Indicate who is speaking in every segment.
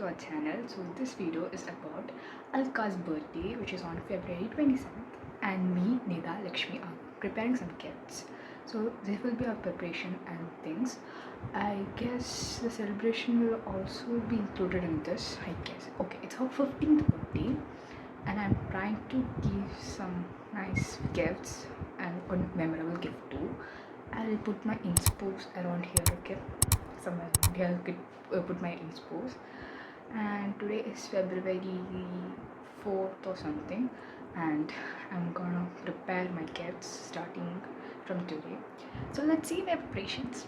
Speaker 1: our channel. So this video is about Alka's birthday, which is on February 27th, and me, Nida Lakshmi, are preparing some gifts. So this will be our preparation and things. I guess the celebration will also be included in this. I guess. Okay, it's her 15th birthday, and I'm trying to give some nice gifts and a memorable gift too. I'll put my inspos around here, okay? Somewhere around here, I could put my inspos. And today is February 4th or something, and I'm gonna prepare my gifts starting from today. So let's see my preparations.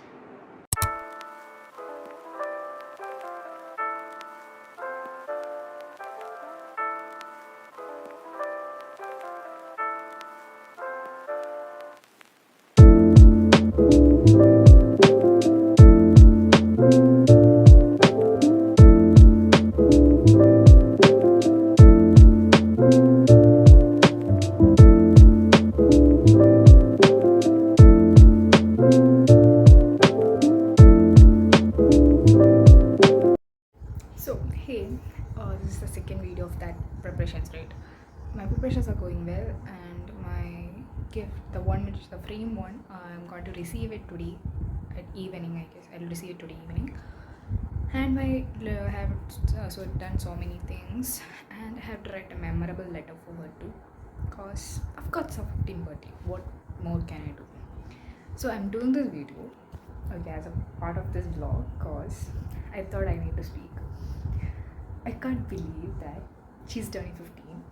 Speaker 1: So hey, this is the second video of that preparations, right? My preparations are going well, and my gift, the one which is the frame one, I'm going to receive it today at evening. I guess I'll receive it today evening. And I have so done so many things, and I have to write a memorable letter for her too, cause of course her 15th birthday. What more can I do? So I'm doing this video, okay, as a part of this vlog, cause I thought I need to speak. I can't believe that she's turning 15.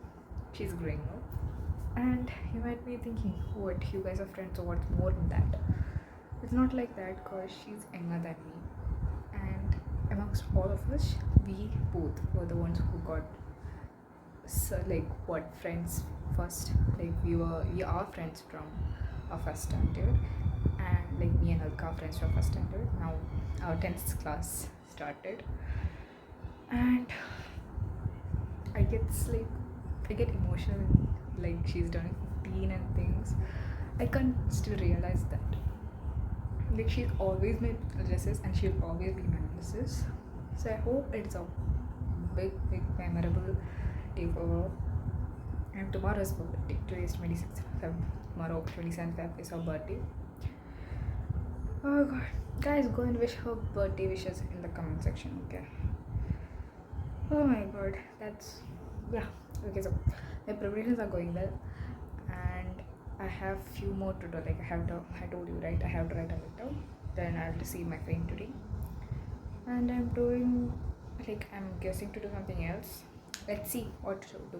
Speaker 1: She's growing up. And you might be thinking, what, you guys are friends, so what's more than that? It's not like that, because she's younger than me. And amongst all of us, we both were the ones who got friends first. Like we are friends from our first standard, and like me and Alka friends from first standard. Now our 10th class started, and I get emotional, like she's done 15 and things. I can't still realize that. Like she's always made dresses, and she'll always be my dresses. So I hope it's a big memorable day for her. And tomorrow's birthday. Today is 26th Feb. Tomorrow 27th Feb is her birthday. Oh god. Guys, go and wish her birthday wishes in the comment section, okay? Oh my god, okay, so my preparations are going well, and I have few more to do. Like I told you, right, I have to write a letter, then I'll receive my frame today, and I'm guessing to do something else. Let's see what to do.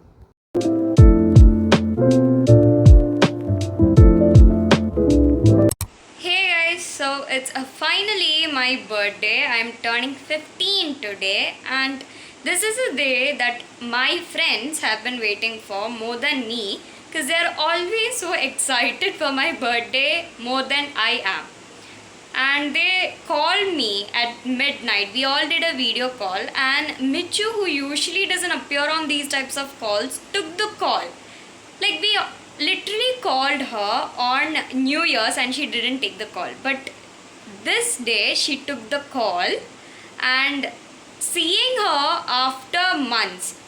Speaker 2: Hey guys, so it's finally my birthday. I'm turning 15 today, and this is a day that my friends have been waiting for more than me, because they're always so excited for my birthday more than I am. And they called me at midnight. We all did a video call, and Michu, who usually doesn't appear on these types of calls, took the call. Like, we literally called her on New Year's and she didn't take the call. But this day she took the call, and seeing her after months,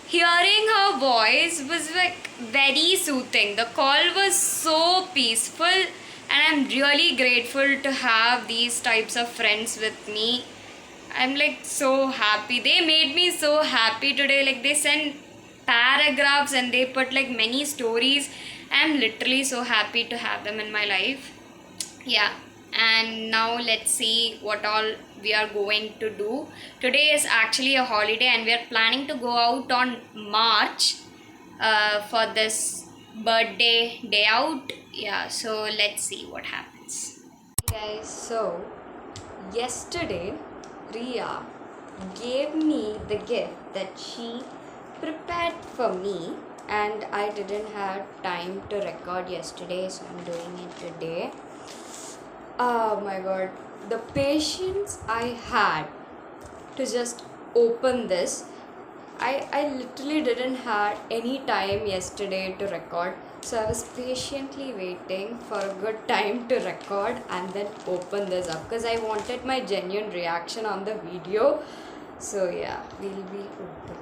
Speaker 2: hearing her voice was like very soothing. The call was so peaceful, and I'm really grateful to have these types of friends with me. I'm like so happy. They made me so happy today. Like, they sent paragraphs and they put like many stories. I'm literally so happy to have them in my life. Yeah. And now let's see what all we are going to do. Today is actually a holiday, and we are planning to go out on March for this birthday day out. Yeah, so let's see what happens. Hey guys, so yesterday Riya gave me the gift that she prepared for me, and I didn't have time to record yesterday, so I'm doing it today. Oh my god, the patience I had to just open this. I literally didn't have any time yesterday to record, so I was patiently waiting for a good time to record and then open this up, because I wanted my genuine reaction on the video. So yeah, we'll be open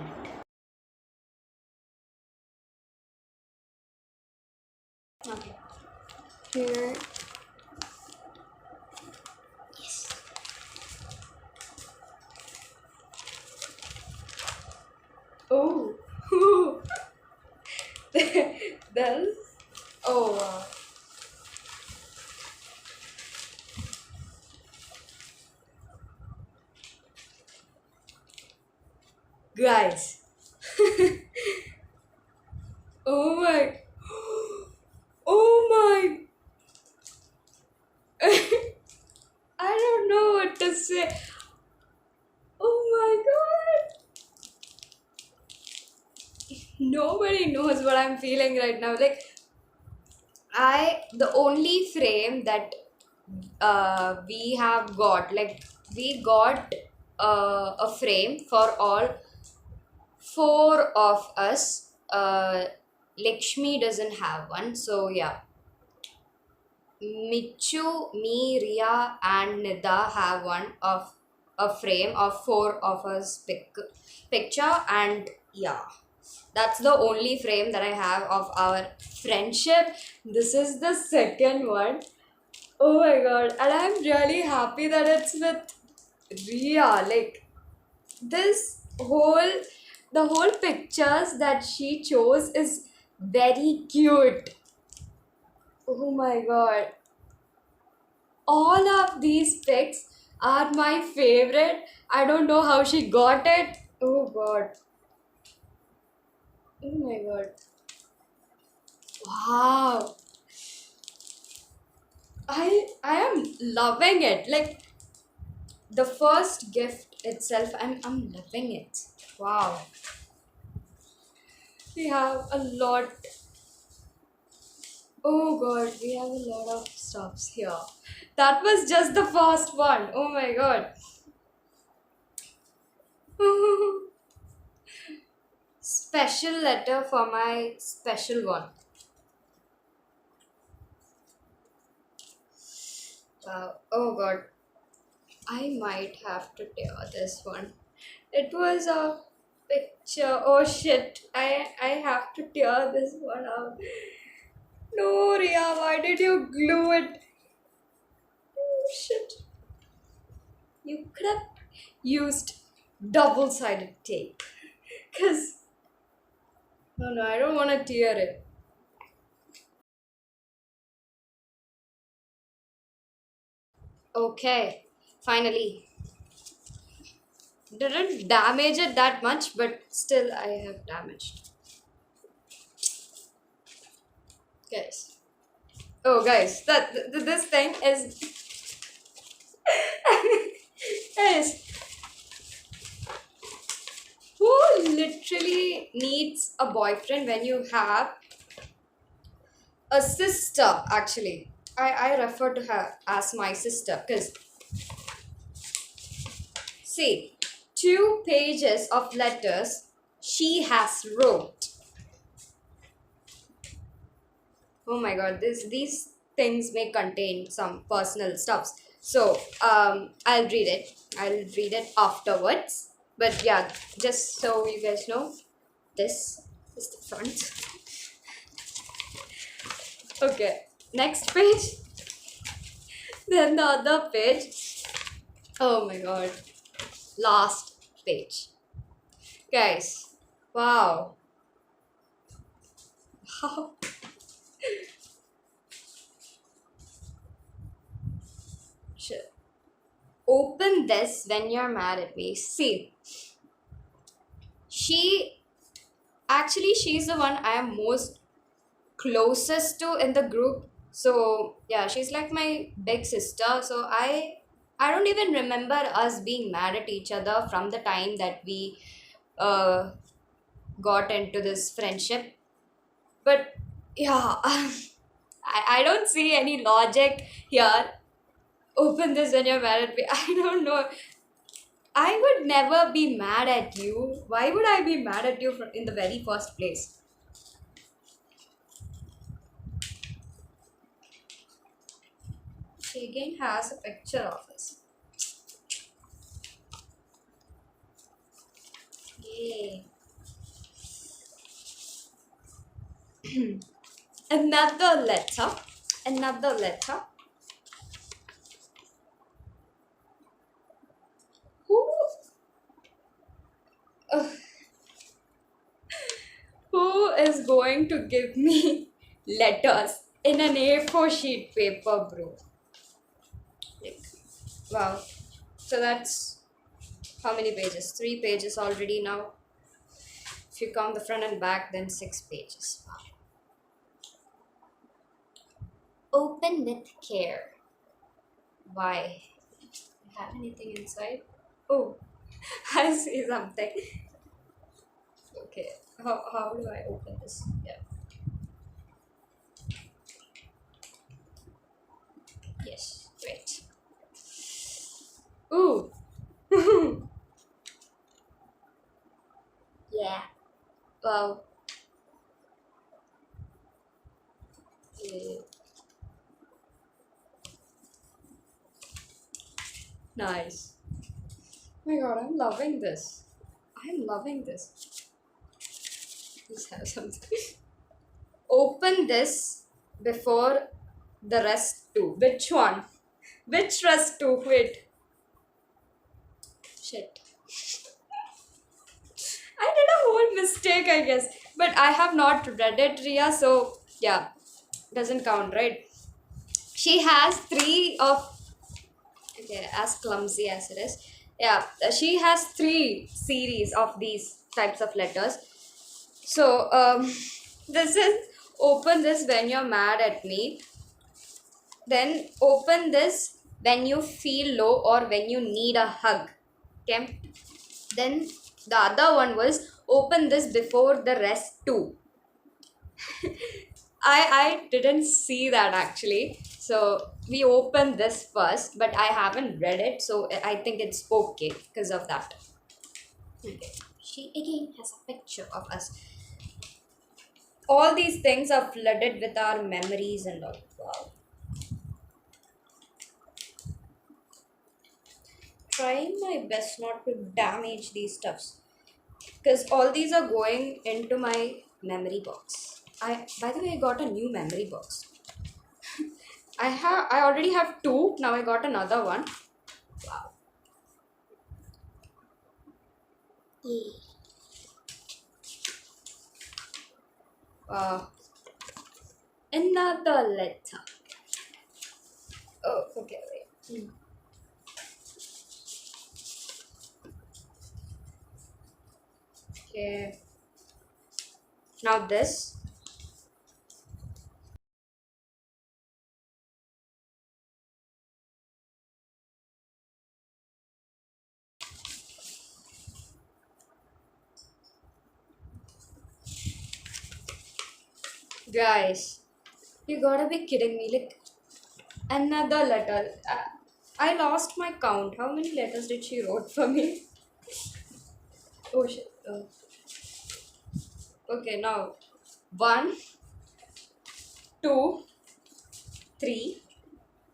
Speaker 2: it. Okay. Here. Yes. Oh. That's. Oh wow. Guys. Oh my. Oh my. I don't know what to say. Oh my god. Nobody knows what I'm feeling right now. Like, the only frame that we have got, like, we got a frame for all four of us. Lakshmi doesn't have one. So, yeah. Michu, me, Ria, and Nida have one of a frame of four of us picture, and yeah, that's the only frame that I have of our friendship. This is the second one. Oh my god, and I'm really happy that it's with Ria. Like, this whole the whole pictures that she chose is very cute. Oh my god. All of these pics are my favorite. I don't know how she got it. Oh god. Oh my god. Wow. I am loving it. Like, the first gift itself, I'm loving it. Wow. We have a lot. Oh god, we have a lot of stuffs here. That was just the first one. Oh my god. Special letter for my special one. Wow. Oh god. I might have to tear this one. It was a picture. Oh shit. I have to tear this one out. No, Ria, why did you glue it? Oh shit. You could have used double sided tape. Cause no, I don't want to tear it. Okay, finally. Didn't damage it that much, but still I have damaged. Guys. Oh, guys, this thing is. Guys, who literally needs a boyfriend when you have a sister? Actually, I refer to her as my sister because, see, 2 pages of letters she has wrote. Oh my god, these things may contain some personal stuffs. So I'll read it. I'll read it afterwards. But yeah, just so you guys know, this is the front. Okay, next page. Then the other page. Oh my god. Last page. Guys, wow. Wow. Shit. Open this when you're mad at me. See, she actually, she's the one I am most closest to in the group. So yeah, she's like my big sister. So I don't even remember us being mad at each other from the time that we uh got into this friendship. But yeah, I don't see any logic here. Open this when you're mad at me. I don't know. I would never be mad at you. Why would I be mad at you in the very first place? She again has a picture of us. Okay. Another letter. Another letter. Who uh, who is going to give me letters in an A4 sheet paper, bro? Like, wow. So that's how many pages? 3 pages already now. If you count the front and back, then 6 pages. Wow. Open with care. Why? Have anything inside? Oh, I see something. Okay, how do I open this? Yeah. Yes, great. Ooh. Yeah. Wow. Yeah. Nice. Oh my god, I'm loving this. I'm loving this. Let's have something. Open this before the rest too. Which one? Which rest too? Wait. Shit. I did a whole mistake, I guess. But I have not read it, Ria, so yeah, doesn't count, right? She has three of. Okay, as clumsy as it is. Yeah, she has 3 series of these types of letters. So, this is open this when you're mad at me. Then open this when you feel low or when you need a hug. Okay. Then the other one was open this before the rest too. I didn't see that actually. So we opened this first, but I haven't read it, so I think it's okay because of that. Okay. She again has a picture of us. All these things are flooded with our memories and all. Wow. Trying my best not to damage these stuffs. Because all these are going into my memory box. By the way, I got a new memory box. I already have 2. Now I got another one. Wow. Yeah. Another letter. Oh, okay, wait. Okay. Now this. Guys, you gotta be kidding me. Like, another letter. I lost my count. How many letters did she wrote for me? Oh shit. Oh. Okay, now 1, 2, 3.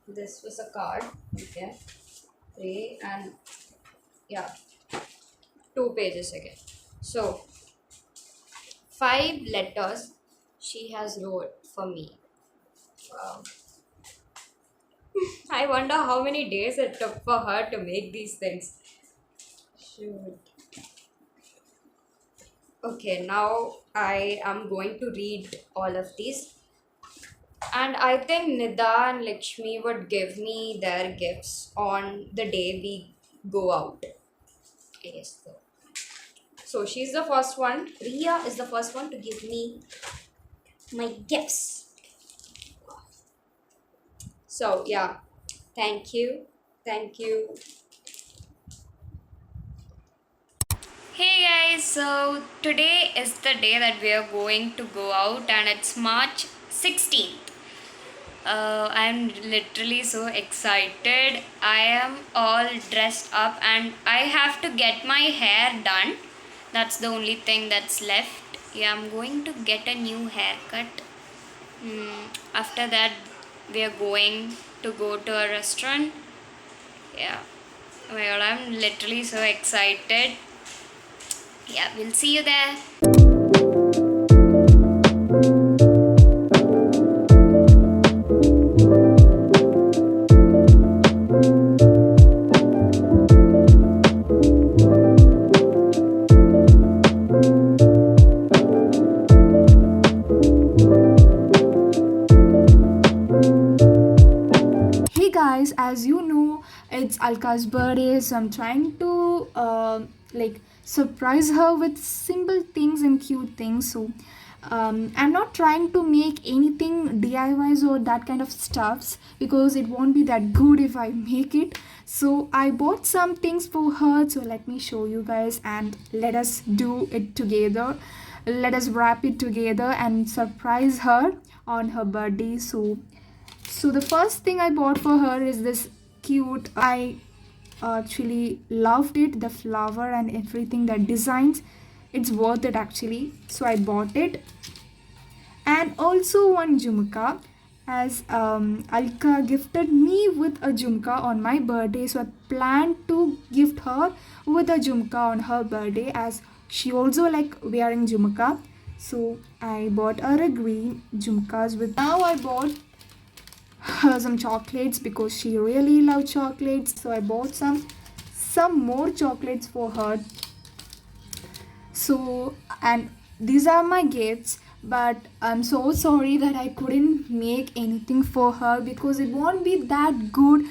Speaker 2: This was a card. Okay. 3 and yeah, 2 pages again. So 5 letters she has wrote for me. Wow. I wonder how many days it took for her to make these things. Shoot. Okay, now I am going to read all of these. And I think Nida and Lakshmi would give me their gifts on the day we go out. Yes. So she's the first one. Ria is the first one to give me my gifts. So yeah, thank you. Thank you. Hey guys, so today is the day that we are going to go out, and it's March 16th. I'm literally so excited. I am all dressed up and I have to get my hair done. That's the only thing that's left. Yeah, I'm going to get a new haircut. After that, we are going to go to a restaurant. Yeah. Oh my god, I'm literally so excited. Yeah, we'll see you there.
Speaker 1: Hey guys, as you know, it's Alka's birthday, so I'm trying to like surprise her with simple things and cute things. So I'm not trying to make anything DIYs or that kind of stuffs because it won't be that good if I make it. So I bought some things for her. So let me show you guys and let us do it together. Let us wrap it together and surprise her on her birthday. So the first thing I bought for her is this cute. I actually loved it, the flower and everything, that designs. It's worth it actually. So I bought it, and also one jhumka, as Alka gifted me with a jhumka on my birthday. So I planned to gift her with a jhumka on her birthday, as she also like wearing jhumka. So I bought her a green jhumkas with. Now I bought her some chocolates because she really loves chocolates. So I bought some more chocolates for her. So, and these are my gifts, but I'm so sorry that I couldn't make anything for her because it won't be that good.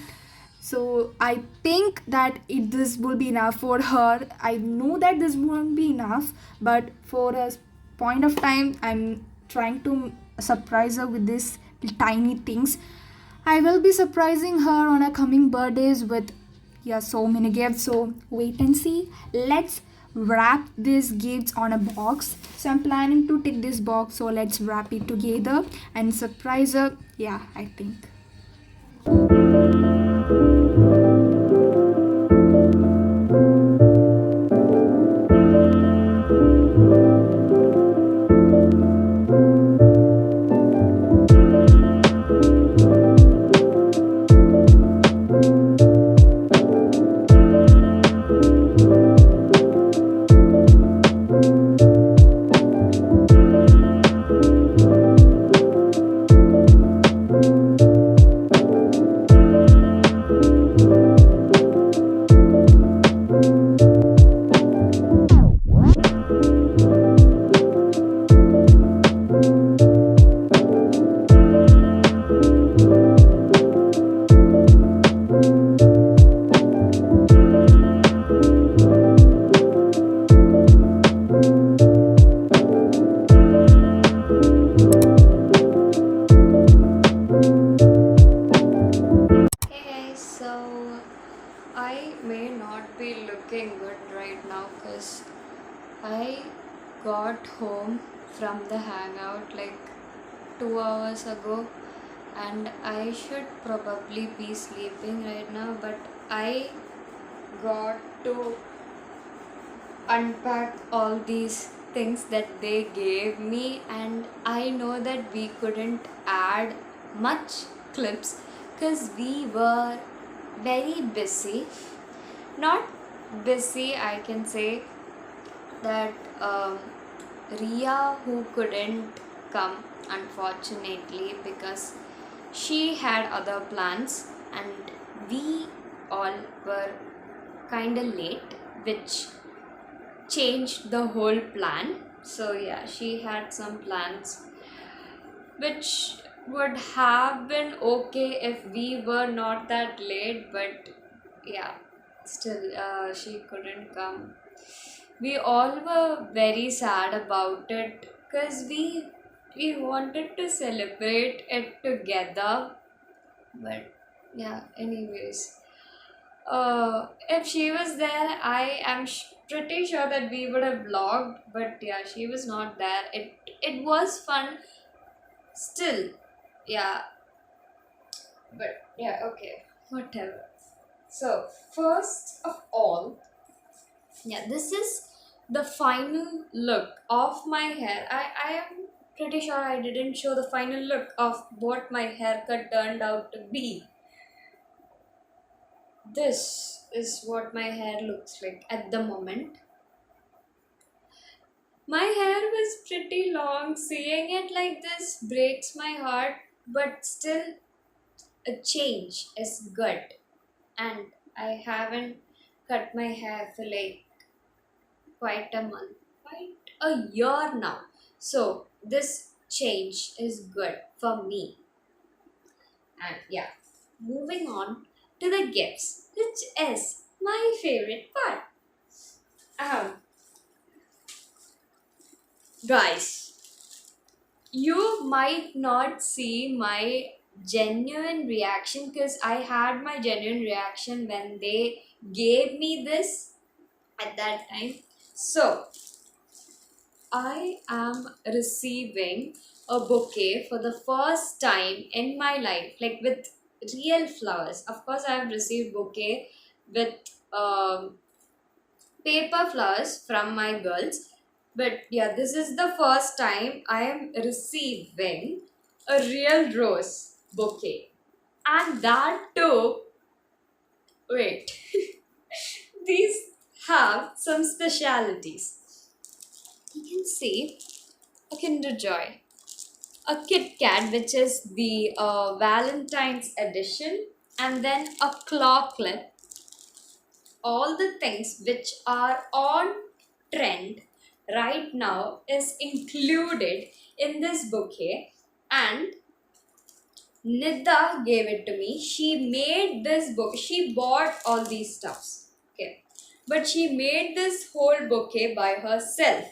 Speaker 1: So I think that this will be enough for her. I know that this won't be enough, but for a point of time I'm trying to surprise her with these tiny things. I will be surprising her on her coming birthdays with, yeah, so many gifts. So wait and see. Let's wrap these gifts on a box. So I'm planning to take this box. So let's wrap it together and surprise her. Yeah, I think.
Speaker 2: Hey guys, so I may not be looking good right now because I got home from the hangout like 2 hours ago, and I should probably be sleeping right now, but I got to unpack all these things that they gave me, and I know that we couldn't add much clips because we were very busy. Not busy, I can say that Ria, who couldn't come unfortunately because she had other plans, and we all were kind of late, which changed the whole plan. So, yeah, she had some plans which would have been okay if we were not that late, but yeah, still, she couldn't come. We all were very sad about it because we wanted to celebrate it together, but yeah, anyways, if she was there, I am pretty sure that we would have vlogged, but yeah, she was not there. It was fun still, yeah, but yeah, okay, whatever. So first of all, yeah, this is the final look of my hair. I am pretty sure I didn't show the final look of what my haircut turned out to be. This is what my hair looks like at the moment. My hair was pretty long. Seeing it like this breaks my heart, but still, a change is good. And I haven't cut my hair for like quite a month, quite a year now. So, this change is good for me. And yeah, moving on to the gifts, which is my favorite part. Um, Guys, you might not see my genuine reaction because I had my genuine reaction when they gave me this at that time. So, I am receiving a bouquet for the first time in my life, like with real flowers. Of course, I have received bouquet with paper flowers from my girls, but yeah, this is the first time I am receiving a real rose bouquet, and that too. Wait, these have some specialities. You can see a Kinder Joy, a Kit Kat, which is the Valentine's edition, and then a claw clip. All the things which are on trend right now is included in this bouquet, and Nidha gave it to me. She made this book. She bought all these stuffs. Okay. But she made this whole bouquet by herself.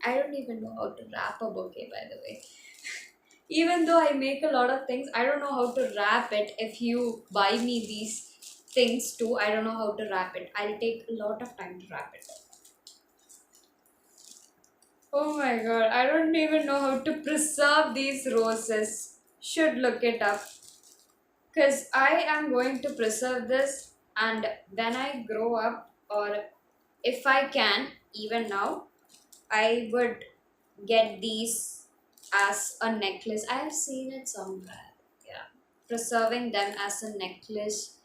Speaker 2: I don't even know how to wrap a bouquet, by the way. Even though I make a lot of things, I don't know how to wrap it. If you buy me these things too, I don't know how to wrap it. I'll take a lot of time to wrap it. Oh my god, I don't even know how to preserve these roses. Should look it up. Because I am going to preserve this, and when I grow up, or if I can, even now, I would get these as a necklace. I have seen it somewhere. Yeah. Preserving them as a necklace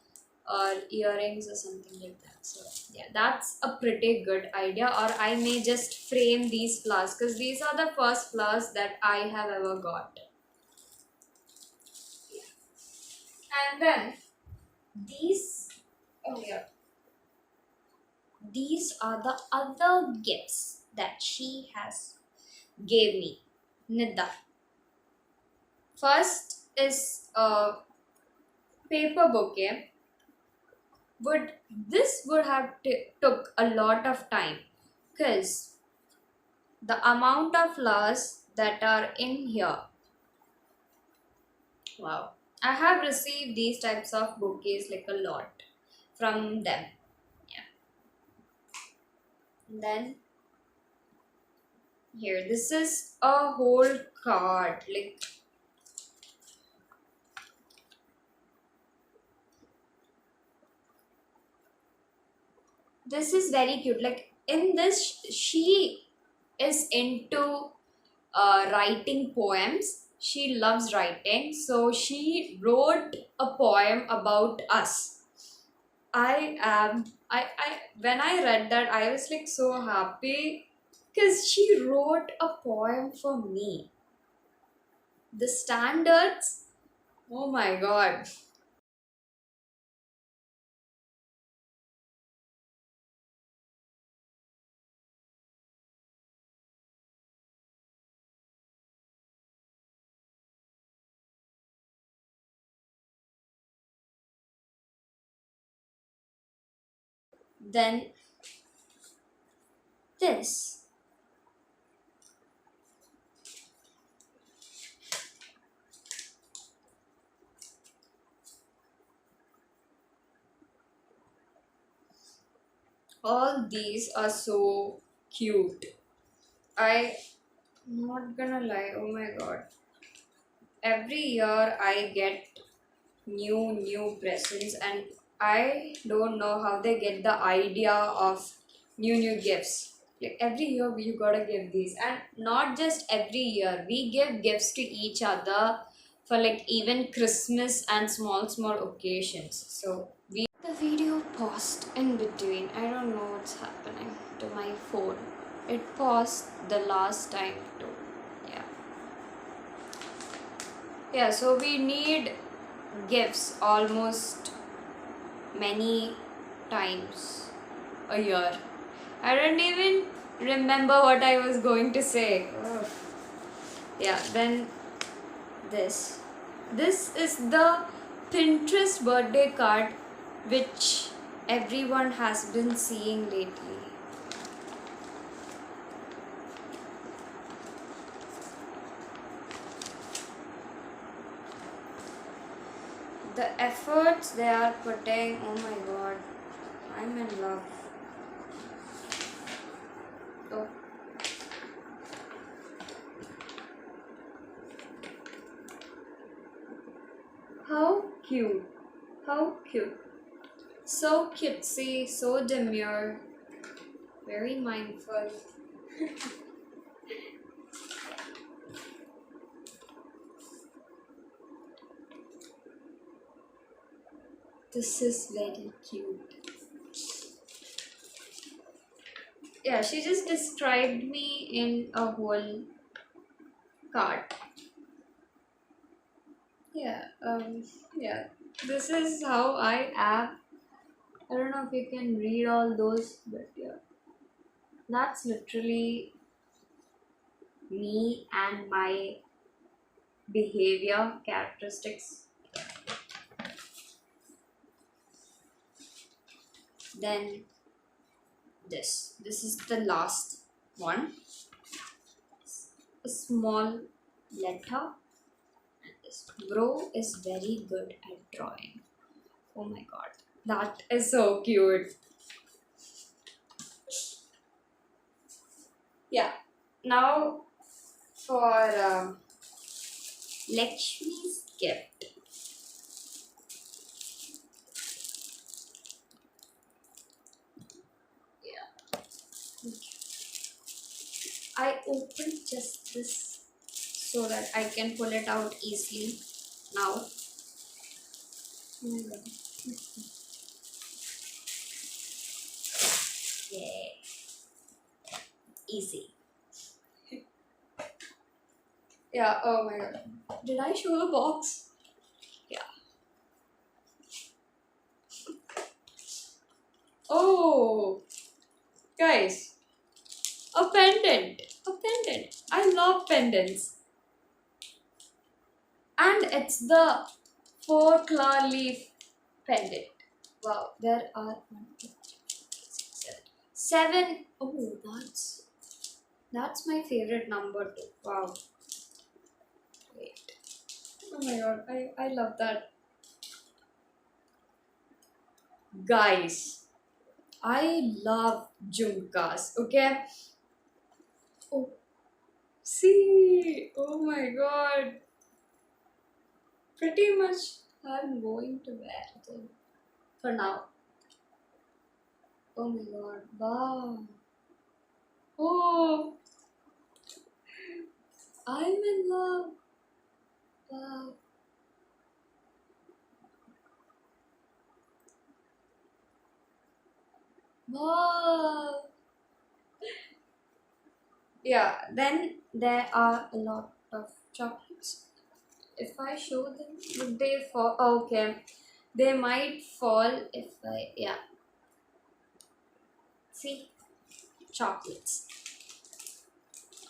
Speaker 2: or earrings or something like that. So, yeah, that's a pretty good idea. Or I may just frame these flowers because these are the first flowers that I have ever got. And then these, oh yeah, these are the other gifts that she has gave me, Nidha. First is a paper bouquet. Would have took a lot of time because the amount of flowers that are in here. Wow, I have received these types of bouquets like a lot from them. Yeah. And then here, this is a whole card. Like, this is very cute. Like, in this, she is into writing poems. She loves writing, so she wrote a poem about us. I when I read that, I was like so happy because she wrote a poem for me. The standards, oh my god. Then this. All these are so cute. I not gonna lie, oh my god. Every year I get new presents, and I don't know how they get the idea of new gifts. Like every year you gotta give these, and not just every year. We give gifts to each other for like even Christmas and small occasions. So the video paused in between. I don't know what's happening to my phone. It paused the last time too. Yeah. Yeah, so we need gifts almost many times a year. I don't even remember what I was going to say. Ugh. Yeah, then this. This is the Pinterest birthday card which everyone has been seeing lately. The efforts they are putting, oh my god, I'm in love. Oh. How cute. How cute. So cutesy, so demure, very mindful. This is very cute. Yeah, she just described me in a whole card. Yeah, yeah. This is how I am. I don't know if you can read all those, but yeah. That's literally me and my behavior characteristics. Then this is the last one. A small letter. This bro is very good at drawing. Oh my god, that is so cute. Yeah. Now for Lakshmi's gift. Yeah. I opened just this so that I can pull it out easily now. Oh my god. Yeah. Easy. Yeah, oh my god. Did I show the box? Yeah. Oh, guys, a pendant. A pendant. I love pendants. And it's the 4 claw leaf pendant. Wow, there are 7. Oh, that's my favorite number too. Wow. Wait. Oh my god, I love that. Guys, I love jhumkas, okay? Oh, see, oh my god. Pretty much I'm going to wear them for now. Oh my god, wow. Oh, I'm in love. Wow. Wow. Yeah, then there are a lot of chocolates. If I show them, would they fall? Okay, they might fall if I, yeah. See, chocolates.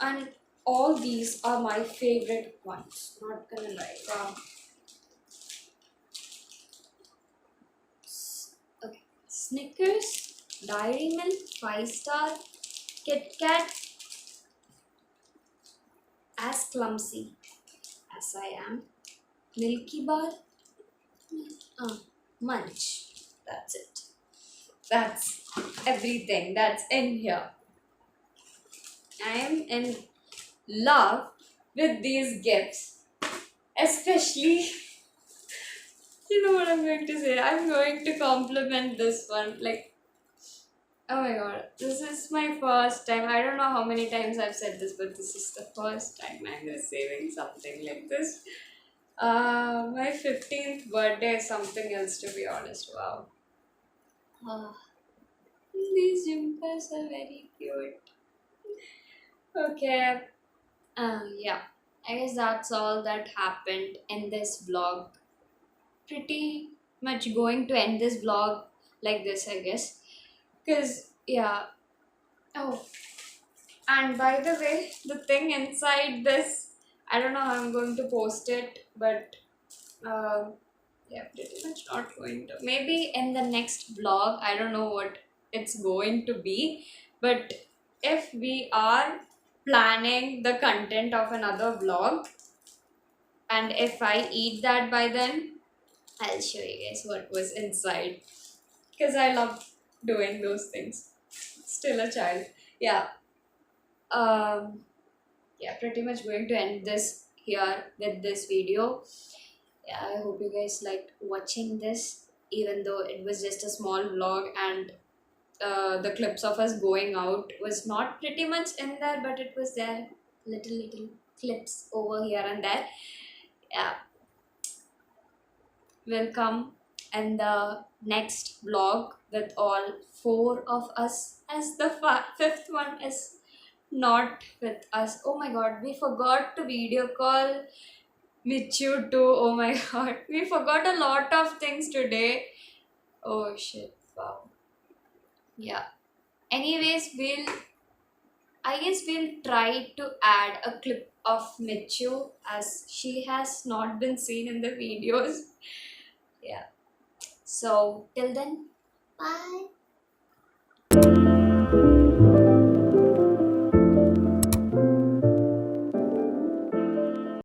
Speaker 2: And all these are my favorite ones. Not gonna lie. Okay, Snickers, Dairy Milk, 5 Star, Kit Kat. As clumsy as I am, Milky Bar, Munch. That's it. That's everything that's in here. I am in love with these gifts, especially. You know what I'm going to say? I'm going to compliment this one. Like, oh my god, this is my first time. I don't know how many times I've said this, but this is the first time I'm receiving something like this. My 15th birthday is something else, to be honest. Wow. Ah, these jumpas are very cute. Okay. Yeah. I guess that's all that happened in this vlog. Pretty much going to end this vlog like this, I guess. Because, yeah. Oh, and by the way, the thing inside this, I don't know how I'm going to post it, but uh, yeah, pretty much not going to. Maybe in the next vlog, I don't know what it's going to be, but if we are planning the content of another vlog, and if I eat that by then, I'll show you guys what was inside because I love doing those things. Still a child. Yeah. Um, yeah, pretty much going to end this here with this video. Yeah, I hope you guys liked watching this, even though it was just a small vlog and the clips of us going out was not pretty much in there, but it was there, little clips over here and there. Yeah, will come in the next vlog with all four of us, as the fifth one is not with us. Oh my god, we forgot to video call Michu too. Oh my god, we forgot a lot of things today. Oh shit, wow. Yeah. Anyways, I guess we'll try to add a clip of Michu as she has not been seen in the videos. Yeah. So till then, bye.